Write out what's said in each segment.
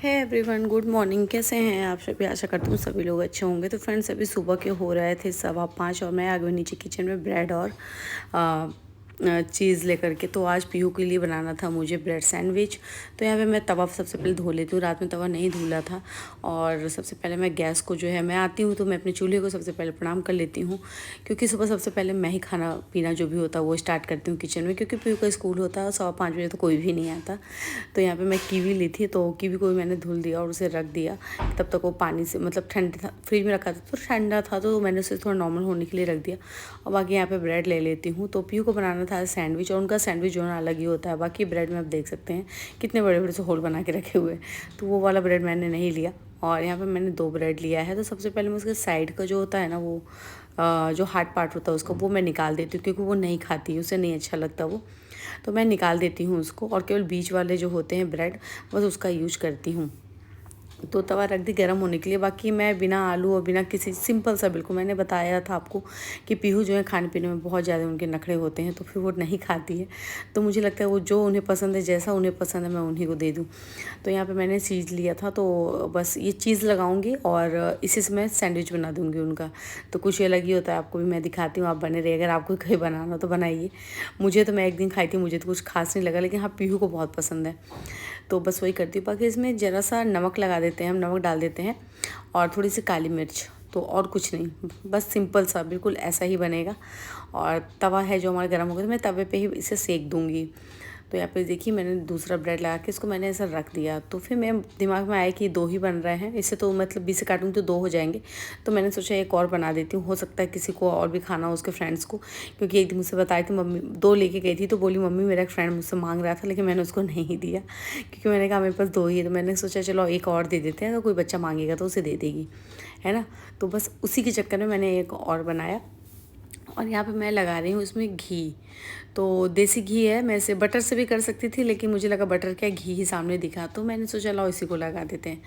है everyone, good morning. कैसे हैं आप सभी? आशा करती हूँ सभी लोग अच्छे होंगे। तो फ्रेंड्स, अभी सुबह के हो रहे थे 5:15 और मैं आ गई नीचे किचन में ब्रेड और चीज़ लेकर के। तो आज पीहू के लिए बनाना था मुझे ब्रेड सैंडविच। तो यहाँ पे मैं तवा सबसे पहले धो लेती हूँ। रात में तवा नहीं धुला था। और सबसे पहले मैं गैस को जो है, मैं आती हूँ तो मैं अपने चूल्हे को सबसे पहले प्रणाम कर लेती हूँ, क्योंकि सुबह सबसे पहले मैं ही खाना पीना जो भी होता है वो स्टार्ट करती हूँ किचन में, क्योंकि पीहू का स्कूल होता है और 5:15 बजे तो कोई भी नहीं आता। तो यहाँ पे मैं कीवी ली थी, तो कीवी को भी मैंने धुल दिया और उसे रख दिया। तब तक वो पानी से मतलब ठंडा था, फ्रिज में रखा था तो ठंडा था, तो मैंने उसे थोड़ा नॉर्मल होने के लिए रख दिया। और बाकी यहाँ पे ब्रेड ले लेती हूँ। तो पीहू को बनाना था सैंडविच, और उनका सैंडविच जो है अलग ही होता है। बाकी ब्रेड में आप देख सकते हैं कितने बड़े बड़े से होल बना के रखे हुए, तो वो वाला ब्रेड मैंने नहीं लिया। और यहाँ पे मैंने 2 ब्रेड लिया है। तो सबसे पहले मैं उसके साइड का जो होता है ना, वो जो हार्ड पार्ट होता है उसका, वो मैं निकाल देती हूँ, क्योंकि वो नहीं खाती, उसे नहीं अच्छा लगता वो। तो मैं निकाल देती हूँ उसको, और केवल बीच वाले जो होते हैं ब्रेड, बस उसका यूज करती हूँ। तो तवा रख दी गर्म होने के लिए। बाकी मैं बिना आलू और बिना किसी, सिंपल सा बिल्कुल, मैंने बताया था आपको कि पीहू जो है खाने पीने में बहुत ज़्यादा उनके नखरे होते हैं, तो फिर वो नहीं खाती है। तो मुझे लगता है वो जो उन्हें पसंद है, जैसा उन्हें पसंद है, मैं उन्हीं को दे दूँ। तो यहाँ पे मैंने चीज़ लिया था, तो बस ये चीज़ लगाऊंगी और इसी से मैं सैंडविच बना दूँगी उनका। तो कुछ अलग ही होता है, आपको भी मैं दिखाती हूँ, आप बने रहिए। अगर आपको कहीं बनाना हो तो बनाइए। मुझे तो, मैं एक दिन खाई थी, मुझे तो कुछ खास नहीं लगा, लेकिन हाँ पीहू को बहुत पसंद है। तो बस वही करती हूँ। बाकी इसमें ज़रा सा नमक लगा देते हैं, हम नमक डाल देते हैं, और थोड़ी सी काली मिर्च। तो और कुछ नहीं, बस सिंपल सा बिल्कुल ऐसा ही बनेगा। और तवा है जो हमारा गर्म हो गया, तो मैं तवे पे ही इसे सेक दूँगी। तो यहाँ पे देखिए, मैंने दूसरा ब्रेड लगा के इसको मैंने ऐसा रख दिया। तो फिर मैं दिमाग में आया कि 2 ही बन रहे हैं, इससे तो मतलब 20 से काटूँगी तो 2 हो जाएंगे। तो मैंने सोचा एक और बना देती हूँ, हो सकता है किसी को और भी खाना हो, उसके फ्रेंड्स को। क्योंकि एक दिन मुझसे बताई थी मम्मी, 2 लेके गई थी, तो बोली मम्मी मेरा एक फ्रेंड मुझसे मांग रहा था, लेकिन मैंने उसको नहीं दिया, क्योंकि मैंने कहा मेरे पास 2 ही है। तो मैंने सोचा चलो एक और दे देते हैं, तो कोई बच्चा मांगेगा तो उसे दे देगी, है ना। तो बस उसी के चक्कर में मैंने एक और बनाया। और यहाँ पे मैं लगा रही हूँ इसमें घी। तो देसी घी है, मैं इसे बटर से भी कर सकती थी, लेकिन मुझे लगा बटर क्या, घी ही सामने दिखा, तो मैंने सोचा लाओ इसी को लगा देते हैं।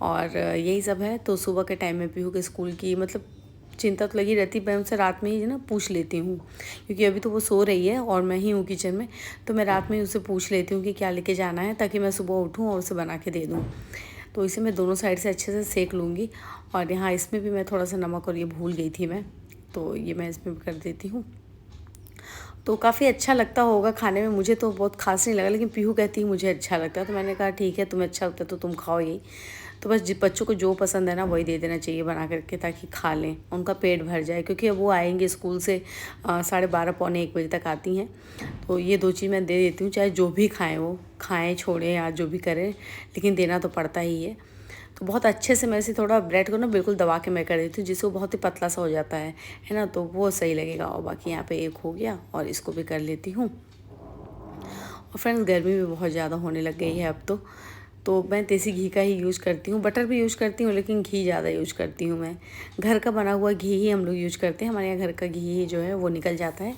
और यही सब है। तो सुबह के टाइम में पीहू के स्कूल की मतलब चिंता तो लगी रहती, मैं उनसे रात में ही ना पूछ लेती हूँ, क्योंकि अभी तो वो सो रही है और मैं ही हूँ किचन में। तो मैं रात में ही उससे पूछ लेती हूँ कि क्या लेके जाना है, ताकि मैं सुबह उठूँ और उसे बना के दे दूँ। तो इसे मैं दोनों साइड से अच्छे से सेक लूँगी। और यहाँ इसमें भी मैं थोड़ा सा नमक, और ये भूल गई थी मैं, तो ये मैं इसमें भी कर देती हूँ। तो काफ़ी अच्छा लगता होगा खाने में, मुझे तो बहुत खास नहीं लगा, लेकिन पीहू कहती है मुझे अच्छा लगता है। तो मैंने कहा ठीक है, तुम्हें अच्छा लगता है तो तुम खाओ यही। तो बस बच्चों को जो पसंद है ना वही दे देना चाहिए बना करके, ताकि खा लें, उनका पेट भर जाए। क्योंकि अब वो आएंगे स्कूल से 12:30 पौने 1 बजे तक आती हैं। तो ये 2 चीज़ मैं दे देती हूँ, चाहे जो भी खाएँ, वो खाएँ छोड़ें या जो भी करें, लेकिन देना तो पड़ता ही है। तो बहुत अच्छे से मैं इसे थोड़ा ब्रेड को ना बिल्कुल दबा के मैं कर देती हूँ, जिससे वो बहुत ही पतला सा हो जाता है ना, तो वो सही लगेगा। और बाकी यहाँ पे एक हो गया, और इसको भी कर लेती हूँ। और फ्रेंड्स, गर्मी भी बहुत ज़्यादा होने लग गई है अब तो मैं देसी घी का ही यूज़ करती हूँ, बटर भी यूज़ करती हूँ, लेकिन घी ज़्यादा यूज़ करती हूँ मैं। घर का बना हुआ घी ही हम लोग यूज़ करते हैं, हमारे यहाँ घर का घी ही जो है वो निकल जाता है।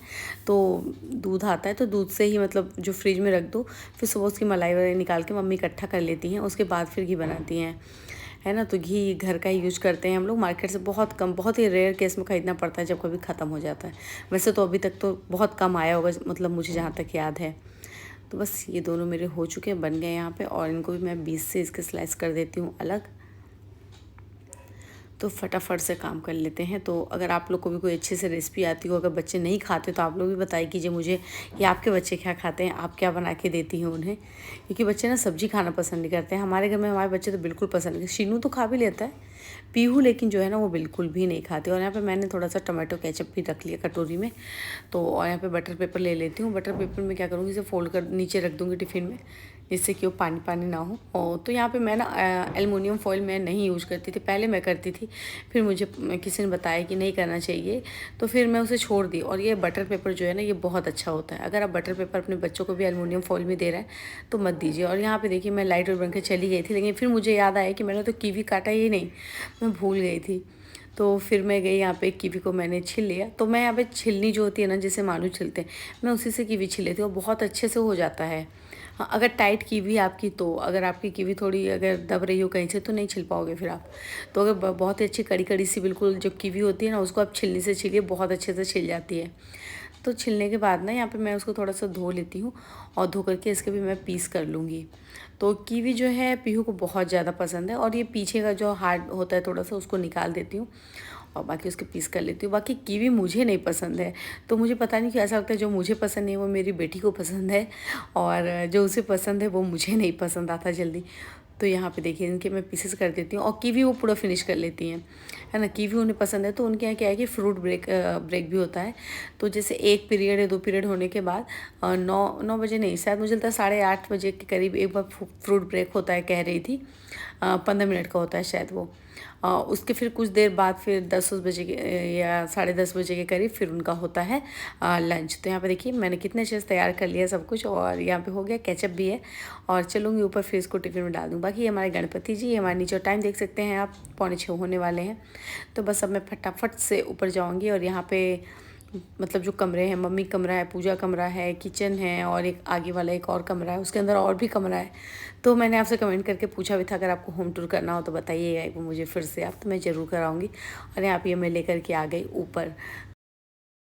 तो दूध आता है, तो दूध से ही मतलब जो फ्रिज में रख दो, फिर सुबह उसकी मलाई वलाई निकाल के मम्मी इकट्ठा कर लेती हैं, उसके बाद फिर घी बनाती हैं, है ना। तो घी घर का ही यूज करते हैं हम लोग, मार्केट से बहुत कम, बहुत ही रेयर केस में ख़रीदना पड़ता है जब कभी ख़त्म हो जाता है। वैसे तो अभी तक तो बहुत कम आया होगा, मतलब मुझे जहाँ तक याद है। तो बस ये दोनों मेरे हो चुके हैं, बन गए यहाँ पे। और इनको भी मैं 20 से इसके स्लाइस कर देती हूँ अलग। तो फटाफट से काम कर लेते हैं। तो अगर आप लोग को भी कोई अच्छी से रेसिपी आती हो, अगर बच्चे नहीं खाते तो आप लोग भी बताइए कीजिए मुझे, कि आपके बच्चे क्या खाते हैं, आप क्या बना के देती हैं उन्हें। क्योंकि बच्चे ना सब्जी खाना पसंद नहीं करते हैं, हमारे घर में हमारे बच्चे तो बिल्कुल पसंद नहीं। शीनू तो खा भी लेता है, पीहू लेकिन जो है ना वो बिल्कुल भी नहीं खाते। और यहाँ पे मैंने थोड़ा सा टमाटो केचप भी रख लिया कटोरी में। तो और यहाँ पे बटर पेपर ले लेती हूँ। बटर पेपर में क्या करूँगी, इसे फोल्ड कर नीचे रख दूँगी टिफ़िन में, जिससे कि वो पानी पानी ना हो। और तो यहाँ पे मैं ना एलुमिनियम फॉइल मैं नहीं यूज़ करती थी, पहले मैं करती थी, फिर मुझे किसी ने बताया कि नहीं करना चाहिए, तो फिर मैं उसे छोड़ दी। और ये बटर पेपर जो है ना, ये बहुत अच्छा होता है। अगर आप बटर पेपर अपने बच्चों को भी एलुमिनियम फॉइल में दे रहे हैं तो मत दीजिए। और यहाँ पे देखिए, मैं लाइट और बन के चली गई थी, लेकिन फिर मुझे याद आया कि मैंने तो कीवी काटा ही नहीं, मैं भूल गई थी। तो फिर मैं गई यहाँ पे, कीवी को मैंने छिल लिया। तो मैं यहाँ पे छिलनी जो होती है ना, जैसे मालू छिलते हैं, मैं उसी से कीवी छिल लेती हूँ, और बहुत अच्छे से हो जाता है। हाँ, अगर टाइट कीवी आपकी, तो अगर आपकी कीवी थोड़ी अगर दब रही हो कहीं से, तो नहीं छिल पाओगे फिर आप। तो अगर बहुत ही अच्छी कड़ी कड़ी सी बिल्कुल जो कीवी होती है ना, उसको आप छिलनी से छीलिए, बहुत अच्छे से छिल जाती है। तो छिलने के बाद ना यहाँ पे मैं उसको थोड़ा सा धो लेती हूँ और धो करके इसके भी मैं पीस कर लूँगी। तो कीवी जो है पीहू को बहुत ज़्यादा पसंद है, और ये पीछे का जो हार्ड होता है थोड़ा सा उसको निकाल देती हूँ और बाकी उसके पीस कर लेती हूँ। बाकी कीवी मुझे नहीं पसंद है, तो मुझे पता नहीं क्यों ऐसा लगता है जो मुझे पसंद नहीं वो मेरी बेटी को पसंद है, और जो उसे पसंद है वो मुझे नहीं पसंद आता जल्दी। तो यहाँ पे देखिए इनके मैं पीसेस कर देती हूँ, और कीवी वो पूरा फिनिश कर लेती हैं, है ना। कीवी उन्हें पसंद है, तो उनके यहाँ क्या है कि फ्रूट ब्रेक भी होता है। तो जैसे 1 पीरियड या 2 पीरियड होने के बाद 9 बजे नहीं, शायद मुझे लगता है 8:30 बजे के करीब एक बार फ्रूट ब्रेक होता है, कह रही थी 15 मिनट का होता है शायद वो। उसके फिर कुछ देर बाद फिर 10 बजे के या 10:30 बजे के करीब फिर उनका होता है लंच। तो यहाँ पे देखिए मैंने कितने अच्छे से तैयार कर लिया सब कुछ, और यहाँ पे हो गया, केचप भी है, और चलूँगी ऊपर फिर इसको टिफिन में डाल दूँ। बाकी ये हमारे गणपति जी, हमारे नीचे टाइम देख सकते हैं आप, 5:45 होने वाले हैं। तो बस अब मैं फटाफट से ऊपर जाऊँगी, और यहाँ पे मतलब जो कमरे हैं, मम्मी कमरा है, पूजा कमरा है, किचन है, और एक आगे वाला एक और कमरा है, उसके अंदर और भी कमरा है। तो मैंने आपसे कमेंट करके पूछा भी था अगर आपको होम टूर करना हो तो बताइएगा एक बार मुझे फिर से आप, तो मैं ज़रूर कराऊंगी। और यहाँ पे मैं लेकर के आ गई ऊपर।